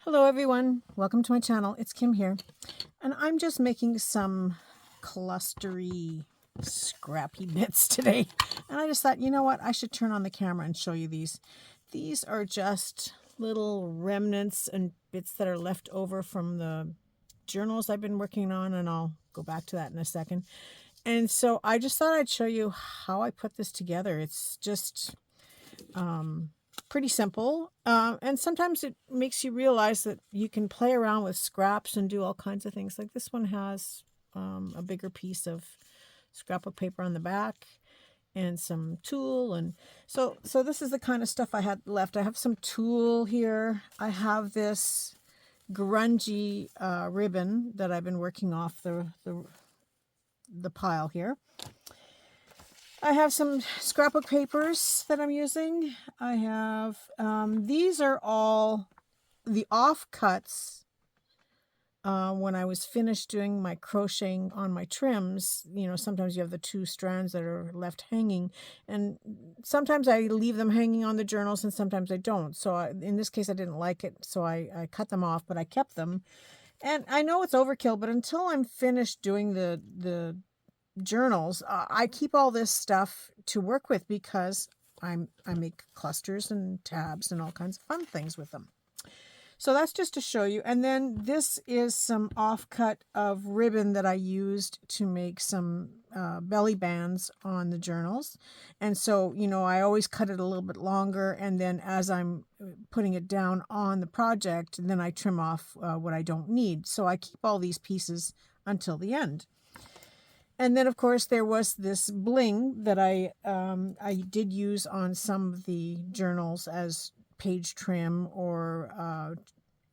Hello everyone, welcome to my channel. It's Kim here, and I'm just making some clustery, scrappy bits today. And I just thought, you know what, I should turn on the camera and show you these. These are just little remnants and bits that are left over from the journals I've been working on, and I'll go back to that in a second. And so I just thought I'd show you how I put this together. It's just pretty simple, and sometimes it makes you realize that you can play around with scraps and do all kinds of things. Like this one has a bigger piece of scrapbook paper on the back and some tulle, and so this is the kind of stuff I had left. I have some tulle here. I have this grungy ribbon that I've been working off the pile here. I have some scrapbook papers that I'm using. I have, these are all the offcuts when I was finished doing my crocheting on my trims. You know, sometimes you have the two strands that are left hanging, and sometimes I leave them hanging on the journals and sometimes I don't. So in this case, I didn't like it, so I cut them off, but I kept them. And I know it's overkill, but until I'm finished doing the journals, I keep all this stuff to work with because I make clusters and tabs and all kinds of fun things with them. So that's just to show you. And then this is some offcut of ribbon that I used to make some belly bands on the journals. And so, you know, I always cut it a little bit longer, and then as I'm putting it down on the project, then I trim off what I don't need. So I keep all these pieces until the end. And then, of course, there was this bling that I did use on some of the journals as page trim or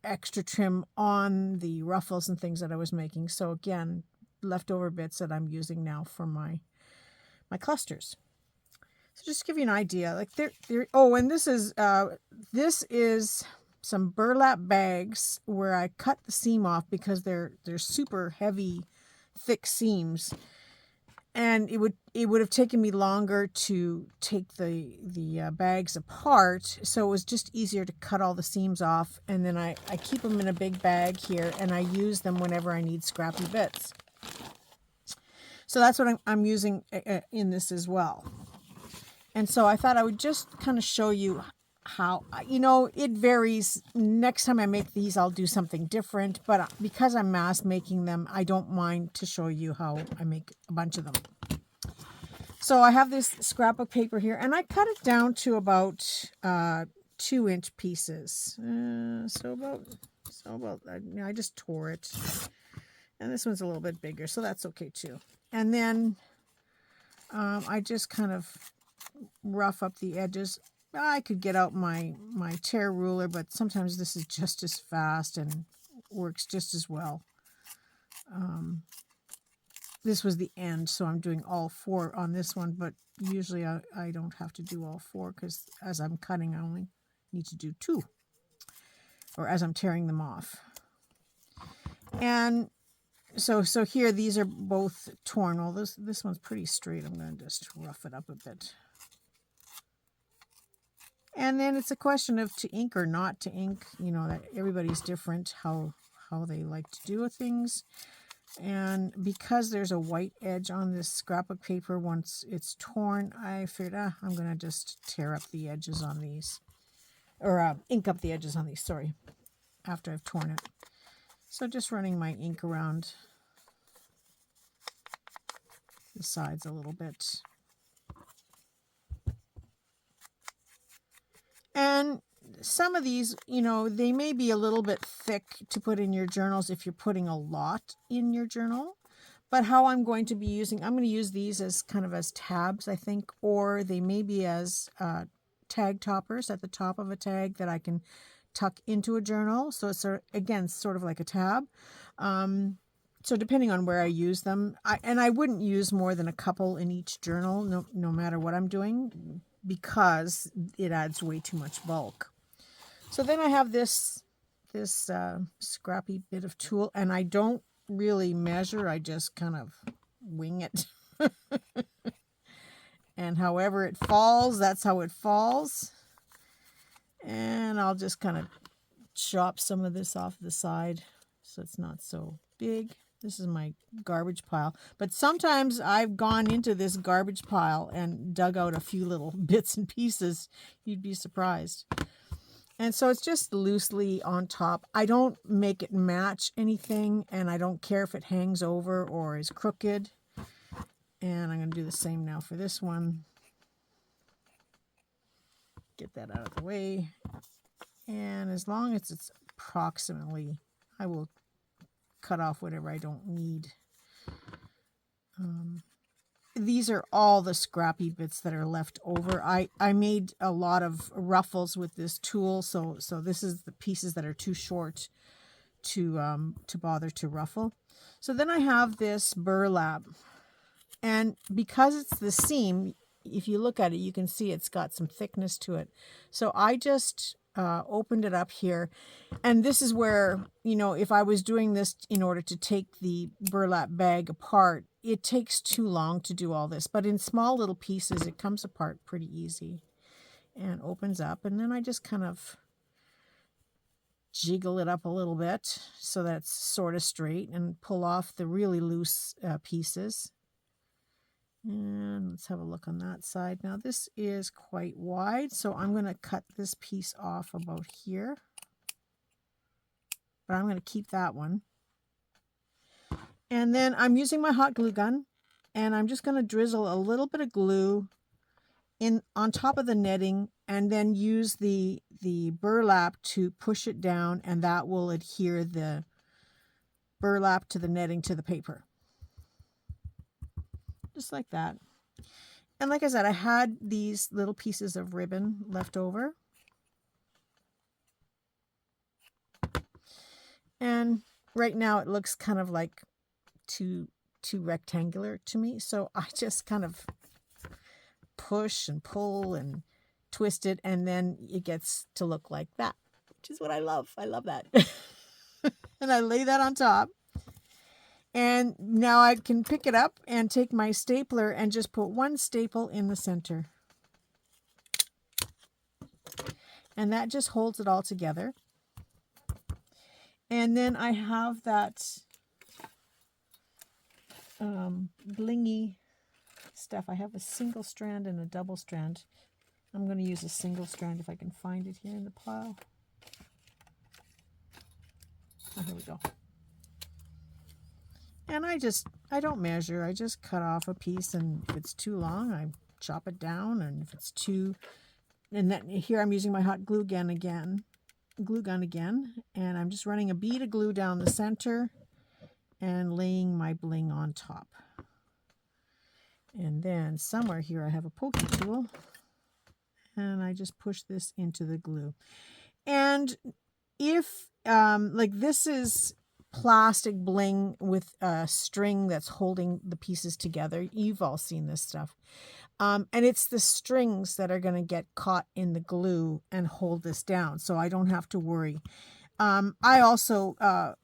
extra trim on the ruffles and things that I was making. So again, leftover bits that I'm using now for my clusters. So just to give you an idea, like oh, and this is some burlap bags where I cut the seam off because they're super heavy, thick seams. And it would have taken me longer to take the bags apart, so it was just easier to cut all the seams off. And then I keep them in a big bag here, and I use them whenever I need scrappy bits. So that's what I'm using in this as well. And so I thought I would just kind of show you how, you know, it varies. Next time I make these, I'll do something different, but because I'm mass making them, I don't mind to show you how I make a bunch of them. So I have this scrapbook paper here, and I cut it down to about 2-inch pieces. So about I just tore it, and this one's a little bit bigger, so that's okay too. And then I just kind of rough up the edges. I could get out my tear ruler, but sometimes this is just as fast and works just as well. This was the end, so I'm doing all 4 on this one, but usually I don't have to do all 4 because as I'm cutting, I only need to do 2, or as I'm tearing them off. And so here, these are both torn. Well, this one's pretty straight. I'm going to just rough it up a bit. And then it's a question of to ink or not to ink. You know, that everybody's different how they like to do things. And because there's a white edge on this scrapbook paper, once it's torn, I figured, I'm going to just tear up the edges on these. Or ink up the edges on these, sorry, after I've torn it. So just running my ink around the sides a little bit. And some of these, you know, they may be a little bit thick to put in your journals if you're putting a lot in your journal. But how I'm going to use these as kind of as tabs, I think, or they may be as tag toppers at the top of a tag that I can tuck into a journal. So it's, again, sort of like a tab. So depending on where I use them, I wouldn't use more than a couple in each journal, no matter what I'm doing, because it adds way too much bulk. So then I have this scrappy bit of tulle, and I don't really measure. I just kind of wing it. And however it falls, that's how it falls. And I'll just kind of chop some of this off the side so it's not so big. This is my garbage pile. But sometimes I've gone into this garbage pile and dug out a few little bits and pieces. You'd be surprised. And so it's just loosely on top. I don't make it match anything, and I don't care if it hangs over or is crooked. And I'm going to do the same now for this one. Get that out of the way. And as long as it's approximately, I will cut off whatever I don't need. These are all the scrappy bits that are left over. I made a lot of ruffles with this tool, so this is the pieces that are too short to bother to ruffle. So then I have this burlap, and because it's the seam, if you look at it, you can see it's got some thickness to it. So I just opened it up here, and this is where, you know, if I was doing this in order to take the burlap bag apart, it takes too long to do all this, but in small little pieces it comes apart pretty easy and opens up, and then I just kind of jiggle it up a little bit so that it's sort of straight and pull off the really loose pieces. And let's have a look on that side. Now this is quite wide, so I'm going to cut this piece off about here. But I'm going to keep that one. And then I'm using my hot glue gun, and I'm just going to drizzle a little bit of glue in on top of the netting, and then use the burlap to push it down, and that will adhere the burlap to the netting to the paper. Just like that. And like I said, I had these little pieces of ribbon left over. And right now it looks kind of like too rectangular to me. So I just kind of push and pull and twist it, and then it gets to look like that, which is what I love. I love that. And I lay that on top. And now I can pick it up and take my stapler and just put one staple in the center. And that just holds it all together. And then I have that blingy stuff. I have a single strand and a double strand. I'm going to use a single strand if I can find it here in the pile. Oh, here we go. And I don't measure. I just cut off a piece, and if it's too long, I chop it down, and if it's too, and then here I'm using my hot glue gun again, and I'm just running a bead of glue down the center and laying my bling on top. And then somewhere here I have a pokey tool, and I just push this into the glue. And if like this is plastic bling with a string that's holding the pieces together. You've all seen this stuff. And it's the strings that are going to get caught in the glue and hold this down, so I don't have to worry. I also,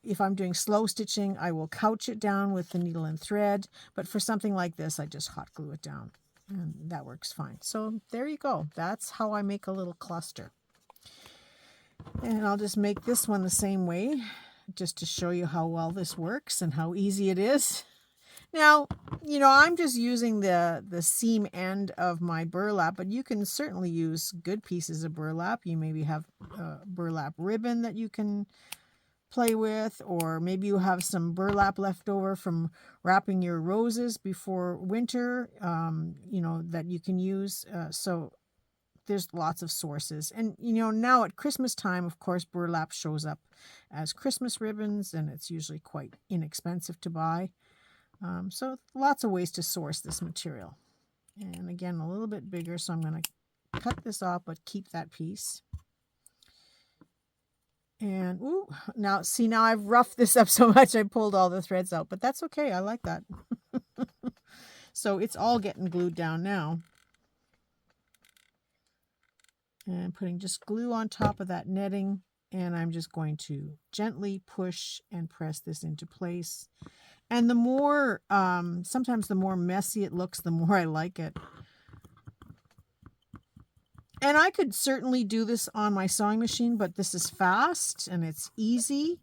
if I'm doing slow stitching, I will couch it down with the needle and thread, but for something like this, I just hot glue it down, and that works fine. So there you go. That's how I make a little cluster. And I'll just make this one the same way, just to show you how well this works and how easy it is. Now, you know, I'm just using the seam end of my burlap, but you can certainly use good pieces of burlap. You maybe have burlap ribbon that you can play with, or maybe you have some burlap left over from wrapping your roses before winter, you know, that you can use. So there's lots of sources. And, you know, now at Christmas time, of course, burlap shows up as Christmas ribbons, and it's usually quite inexpensive to buy. So lots of ways to source this material. And again, a little bit bigger, so I'm going to cut this off, but keep that piece. And, ooh, now, see, now I've roughed this up so much I pulled all the threads out, but that's okay. I like that. So it's all getting glued down now. And putting just glue on top of that netting, and I'm just going to gently push and press this into place. And the more, sometimes the more messy it looks, the more I like it. And I could certainly do this on my sewing machine, but this is fast and it's easy.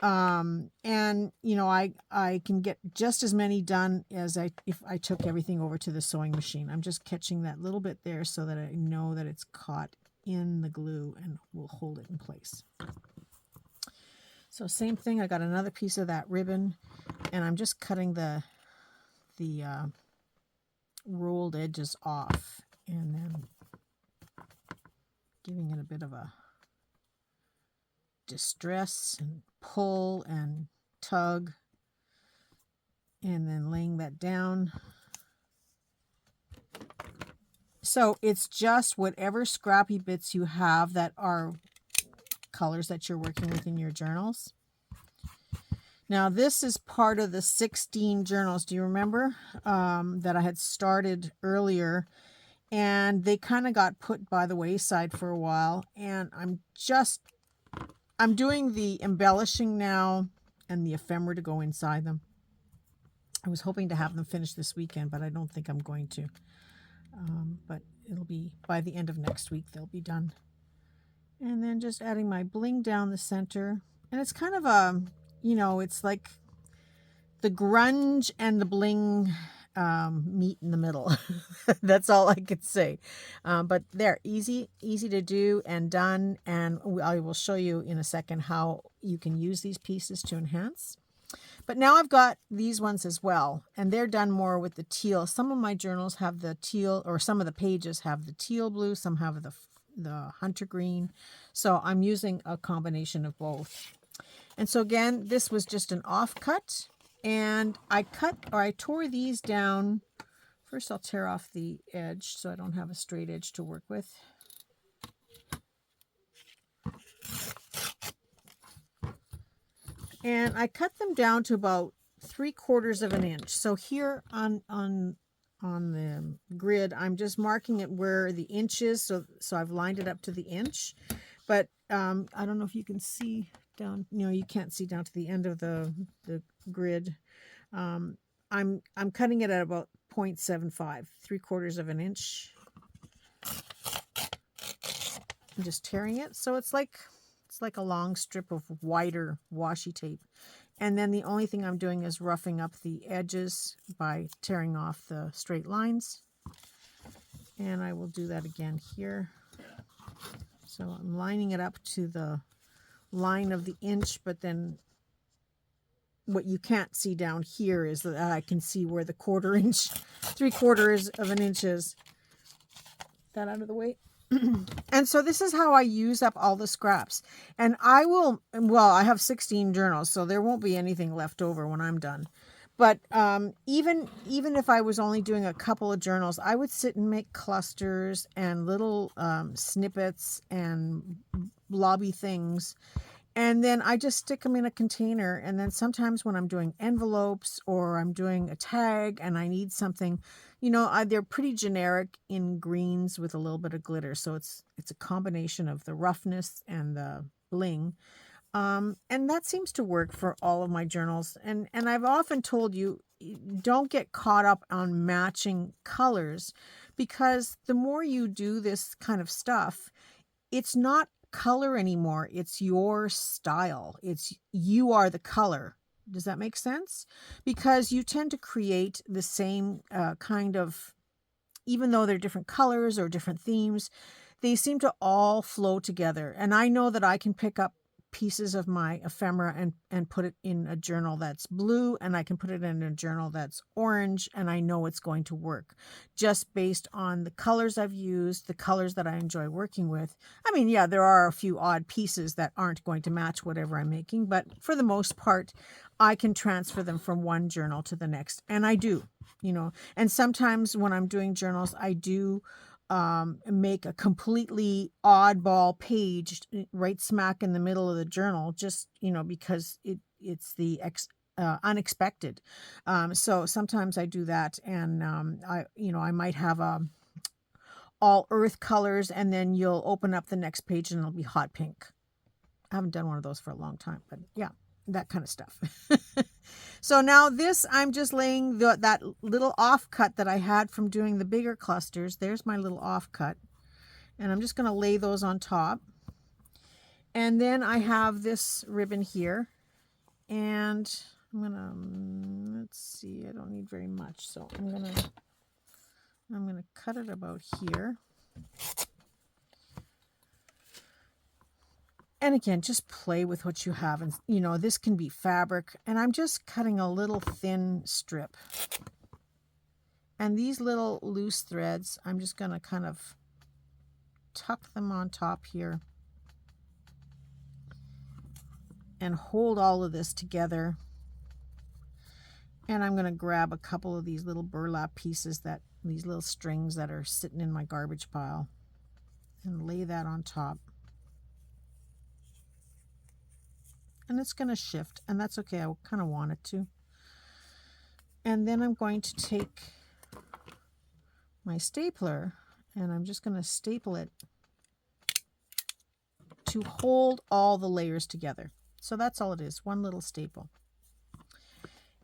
And you know, I can get just as many done as if I took everything over to the sewing machine. I'm just catching that little bit there so that I know that it's caught in the glue and will hold it in place. So same thing, I got another piece of that ribbon and I'm just cutting the rolled edges off and then giving it a bit of a distress and pull and tug, and then laying that down. So it's just whatever scrappy bits you have that are colors that you're working with in your journals. Now this is part of the 16 journals. Do you remember that I had started earlier? And they kind of got put by the wayside for a while. And I'm doing the embellishing now and the ephemera to go inside them. I was hoping to have them finished this weekend, but I don't think I'm going to. But it'll be by the end of next week, they'll be done. And then just adding my bling down the center. And it's kind of a, you know, it's like the grunge and the bling meet in the middle. That's all I could say. But they're easy to do and done. And I will show you in a second how you can use these pieces to enhance. But now I've got these ones as well, and they're done more with the teal. Some of my journals have the teal, or some of the pages have the teal blue, some have the hunter green. So I'm using a combination of both. And so again, this was just an offcut, and I tore these down. First I'll tear off the edge so I don't have a straight edge to work with. And I cut them down to about 3/4 of an inch. So here on the grid, I'm just marking it where the inch is. So I've lined it up to the inch. But I don't know if you can see down. You know, you can't see down to the end of the grid. I'm cutting it at about 0.75, 3/4 of an inch. I'm just tearing it. So it's like a long strip of wider washi tape. And then the only thing I'm doing is roughing up the edges by tearing off the straight lines. And I will do that again here. So I'm lining it up to the line of the inch, but then what you can't see down here is that I can see where the 1/4 inch, 3/4 of an inch is. That out of the way. And so this is how I use up all the scraps. And I have 16 journals, so there won't be anything left over when I'm done. But even if I was only doing a couple of journals, I would sit and make clusters and little snippets and blobby things. And then I just stick them in a container. And then sometimes when I'm doing envelopes or I'm doing a tag and I need something, you know, they're pretty generic in greens with a little bit of glitter. So it's a combination of the roughness and the bling. And that seems to work for all of my journals. And I've often told you, don't get caught up on matching colors, because the more you do this kind of stuff, it's not color anymore. It's your style. You are the color. Does that make sense? Because you tend to create the same kind of, even though they're different colors or different themes, they seem to all flow together. And I know that I can pick up pieces of my ephemera and put it in a journal that's blue, and I can put it in a journal that's orange, and I know it's going to work just based on the colors I've used, the colors that I enjoy working with. I mean, yeah, there are a few odd pieces that aren't going to match whatever I'm making, but for the most part, I can transfer them from one journal to the next, and I do, you know. And sometimes when I'm doing journals, I do make a completely oddball page right smack in the middle of the journal, just, you know, because it's the unexpected. So sometimes I do that, and I might have all earth colors, and then you'll open up the next page and it'll be hot pink. I haven't done one of those for a long time, but yeah, that kind of stuff. So now this, I'm just laying that little offcut that I had from doing the bigger clusters. There's my little offcut. And I'm just going to lay those on top. And then I have this ribbon here. And I'm going to, let's see, I don't need very much. So I'm going to cut it about here. And again, just play with what you have. And, you know, this can be fabric. And I'm just cutting a little thin strip. And these little loose threads, I'm just going to kind of tuck them on top here. And hold all of this together. And I'm going to grab a couple of these little burlap pieces, these little strings that are sitting in my garbage pile. And lay that on top. And it's going to shift, and that's okay. I kind of want it to. And then I'm going to take my stapler, and I'm just going to staple it to hold all the layers together. So that's all it is, one little staple.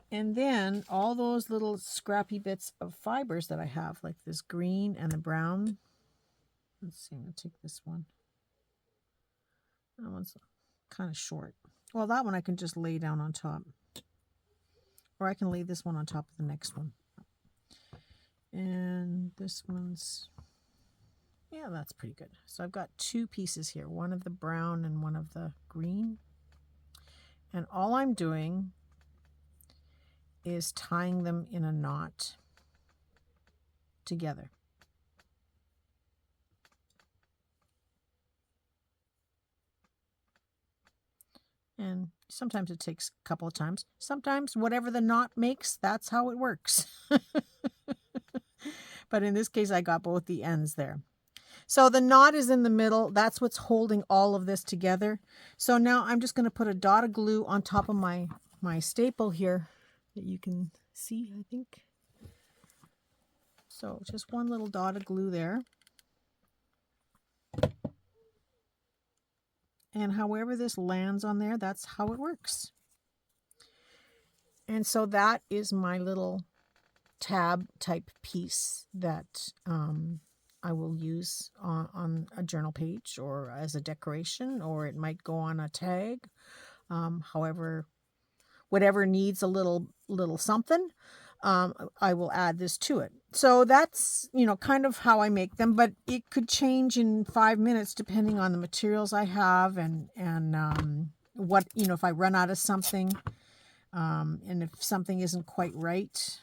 And then all those little scrappy bits of fibers that I have, like this green and the brown. Let's see, I'm going to take this one. That one's kind of short. Well, that one I can just lay down on top. Or I can lay this one on top of the next one. And this one's, yeah, that's pretty good. So I've got two pieces here, one of the brown and one of the green. And all I'm doing is tying them in a knot together. And sometimes it takes a couple of times. Sometimes whatever the knot makes, that's how it works. But in this case, I got both the ends there. So the knot is in the middle. That's what's holding all of this together. So now I'm just going to put a dot of glue on top of my staple here that you can see, I think. So just one little dot of glue there. And however this lands on there, that's how it works. And so that is my little tab type piece that I will use on a journal page or as a decoration, or it might go on a tag. However, whatever needs a little something, I will add this to it. So that's, you know, kind of how I make them, but it could change in 5 minutes depending on the materials I have and what, you know, if I run out of something, and if something isn't quite right.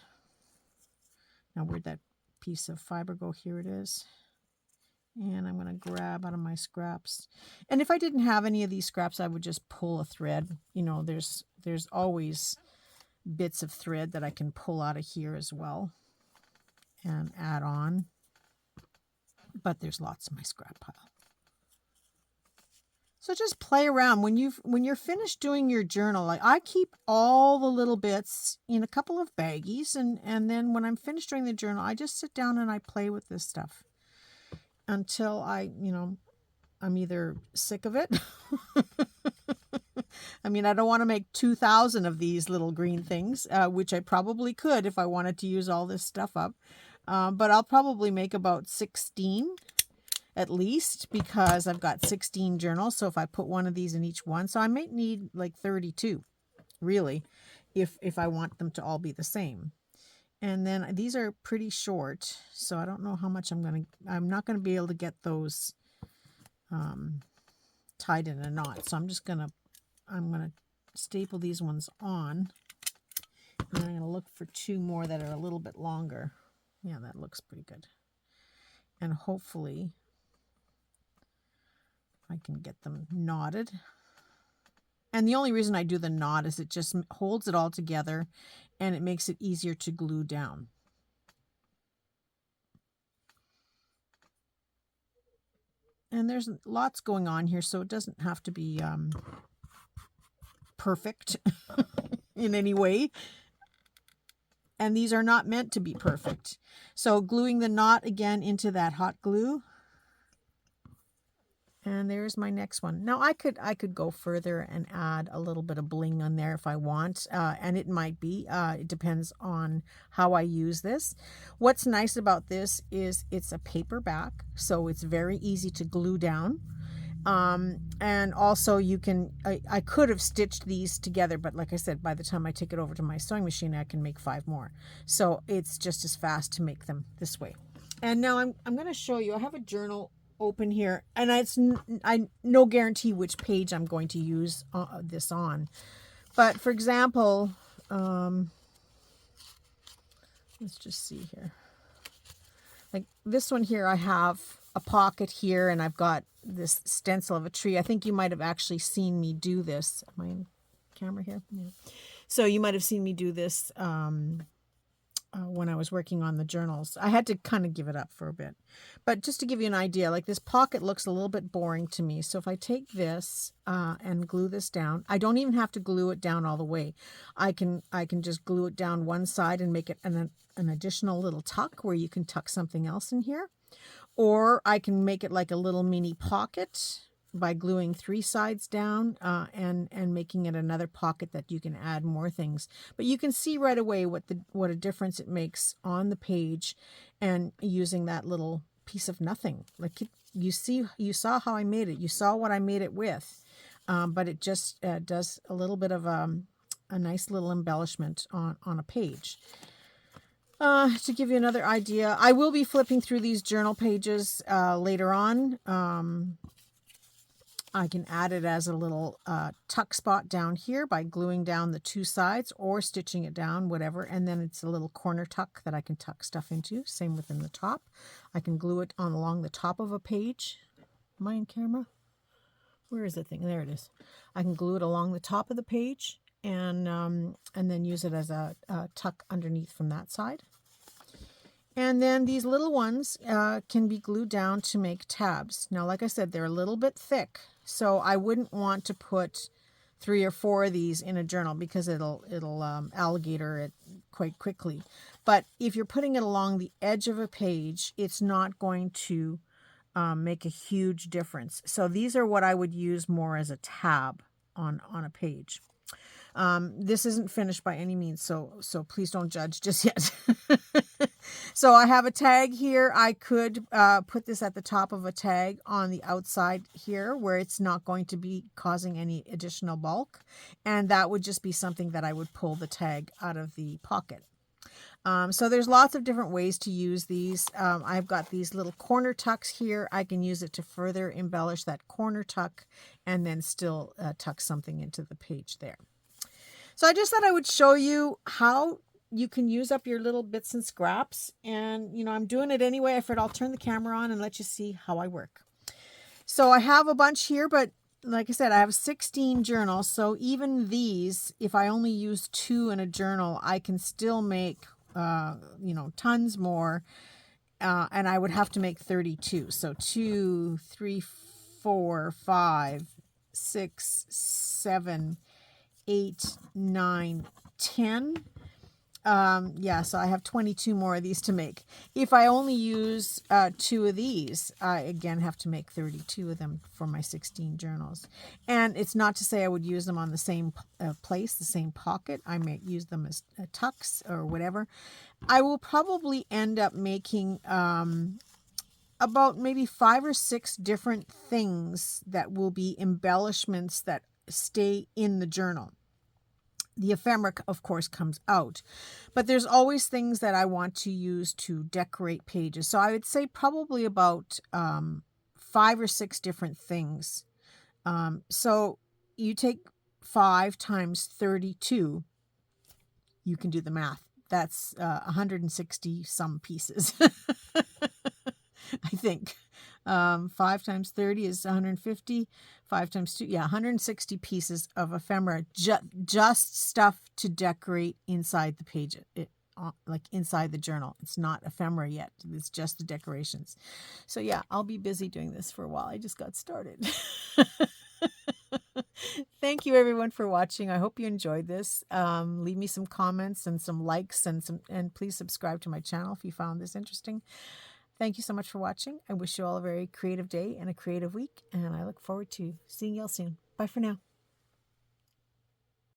Now, where'd that piece of fiber go? Here it is. And I'm going to grab out of my scraps. And if I didn't have any of these scraps, I would just pull a thread. You know, there's always bits of thread that I can pull out of here as well and add on. But there's lots in my scrap pile. So just play around. When you're finished doing your journal, I keep all the little bits in a couple of baggies, and then when I'm finished doing the journal, I just sit down and I play with this stuff until I'm either sick of it. I mean, I don't want to make 2,000 of these little green things, which I probably could if I wanted to use all this stuff up. But I'll probably make about 16 at least, because I've got 16 journals. So if I put one of these in each one, so I might need like 32 really, if I want them to all be the same. And then these are pretty short, so I don't know how much I'm not going to be able to get those tied in a knot. So I'm going to staple these ones on, and I'm going to look for two more that are a little bit longer. Yeah, that looks pretty good. And hopefully I can get them knotted. And the only reason I do the knot is it just holds it all together and it makes it easier to glue down. And there's lots going on here, so it doesn't have to be perfect in any way. And these are not meant to be perfect. So gluing the knot again into that hot glue. And there's my next one. Now I could go further and add a little bit of bling on there if I want, and it might be. It depends on how I use this. What's nice about this is it's a paperback, so it's very easy to glue down. And also you can, I could have stitched these together, but like I said, by the time I take it over to my sewing machine, I can make 5 more. So it's just as fast to make them this way. And now I'm going to show you, I have a journal open here, and I no guarantee which page I'm going to use this on. But for example, let's just see here. Like this one here, I have a pocket here, and I've got this stencil of a tree. I think you might have actually seen me do this. Am I in camera here? Yeah. So you might have seen me do this when I was working on the journals. I had to kind of give it up for a bit. But just to give you an idea, like this pocket looks a little bit boring to me. So if I take this and glue this down, I don't even have to glue it down all the way. I can just glue it down one side and make it an additional little tuck where you can tuck something else in here. Or I can make it like a little mini pocket by gluing 3 sides down and making it another pocket that you can add more things. But you can see right away what a difference it makes on the page, and using that little piece of nothing. Like you saw how I made it. You saw what I made it with, but it just does a little bit of a nice little embellishment on a page. To give you another idea, I will be flipping through these journal pages later on. I can add it as a little tuck spot down here by gluing down the 2 sides or stitching it down, whatever. And then it's a little corner tuck that I can tuck stuff into. Same within the top. I can glue it on along the top of a page. Am I in camera? Where is the thing? There it is. I can glue it along the top of the page and then use it as a tuck underneath from that side. And then these little ones can be glued down to make tabs. Now, like I said, they're a little bit thick, so I wouldn't want to put 3 or 4 of these in a journal because it'll alligator it quite quickly. But if you're putting it along the edge of a page, it's not going to make a huge difference. So these are what I would use more as a tab on a page. This isn't finished by any means, so please don't judge just yet. So I have a tag here. I could put this at the top of a tag on the outside here where it's not going to be causing any additional bulk. And that would just be something that I would pull the tag out of the pocket. So there's lots of different ways to use these. I've got these little corner tucks here. I can use it to further embellish that corner tuck and then still tuck something into the page there. So I just thought I would show you how you can use up your little bits and scraps. And, you know, I'm doing it anyway. I figured I'll turn the camera on and let you see how I work. So I have a bunch here, but like I said, I have 16 journals. So even these, if I only use 2 in a journal, I can still make, tons more. And I would have to make 32. So 2, 3, 4, 5, 6, 7, 8, 9, 10. So I have 22 more of these to make. If I only use 2 of these, I again have to make 32 of them for my 16 journals. And it's not to say I would use them on the same place, the same pocket. I may use them as tucks or whatever. I will probably end up making about maybe 5 or 6 different things that will be embellishments that stay in the journal. The ephemera, of course, comes out, but there's always things that I want to use to decorate pages. So I would say probably about 5 or 6 different things. So you take 5 times 32, you can do the math. That's 160 some pieces, I think. 5 times 30 is 150. 5 times 2, 160 pieces of ephemera, just stuff to decorate inside the page, like inside the journal. It's not ephemera yet. It's just the decorations. So yeah, I'll be busy doing this for a while. I just got started. Thank you everyone for watching. I hope you enjoyed this. Leave me some comments and some likes and please subscribe to my channel if you found this interesting. Thank you so much for watching. I wish you all a very creative day and a creative week, and I look forward to seeing you all soon. Bye for now.